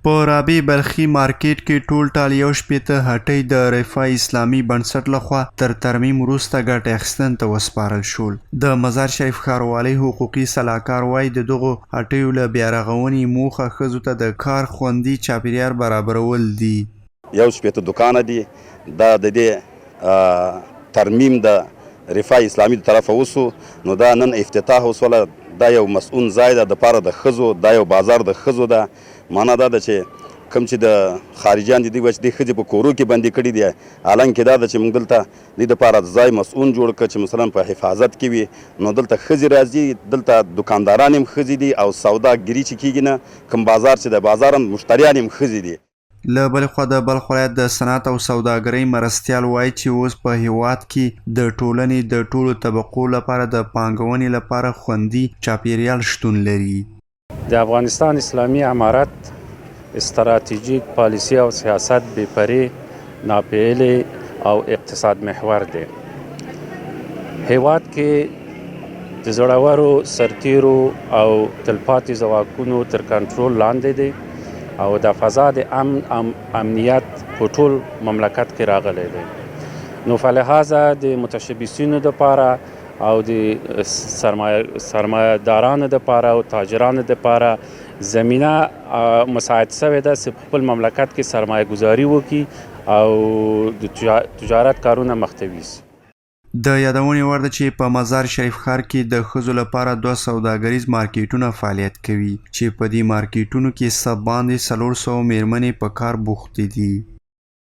په رابعه بلخي مارکیټ کې ټول ټال یو شپېته هټۍ د رفاه اسلامي بنسټ لخوا تر ترمیم وروسته ګټې اخیستنې ته وسپارل شول. د مزار شریف ښاروالۍ حقوقي سلاکار وایي د دغو هټیو له بیارغونې موخه ښځو ته د کار خوندي چاپیریال برابرول دي. یو شپېته دوکانه دي، دا د دې ترمیم د رفاه اسلامي د طرفه وسو، نو دا نن افتتاح وسوله. دا یو مسؤون ځای ده د پاره د ښځو، دا یو بازار د ښځو ده. معنا دا ده چې کوم چې د خارجیان دي دوی به چې دې ښځې په کورو کې بندي کړي دي، حالانکې دا ده چې موږ دلته دې دپاره ځای مسؤون جوړ کړه چې مثلا په حفاظت کې وي. نو دلته ښځې راځي، دلته دوکانداران هم ښځې دي او سوداګري چې کېږي نه، کوم بازار چې د بازار مشتریان هم ښځې دي. له بلې خوا د بلخ ولایت د صنعت او سوداګرۍ مرستیال وایي چې اوس په هیواد کې د ټولنې د ټولو طبقو لپاره د پانګونې لپاره خوندي چاپیریال شتون لري. د افغانستان اسلامي امارت استراتیژیک پالیسی او سیاست بېپرې، ناپېیلې او اقتصاد محور دی. هیواد کې د زړورو سرتیرو او تلپاتې ځواکونو تر کنټرول لاندې دی او د فضا د امنیت په ټول مملکت کې راغلی دی. نو فلهذا د متشبثینو دپاره او د سرمایه‌دارانو دپاره او تاجرانو دپاره زمینه مساعد شوې ده چې په خپل مملکت کې سرمایه ګذاري وکړي او د تجارت کارونه مخ ته یوسي. د یادونې وړ ده چې په مزار شریف ښار کې د ښځو لپاره 2 سوداګریز مارکیټونه فعالیت کوي چې په دې مارکیټونو کې څه باندې 400 میرمنې په کار بوختې دي.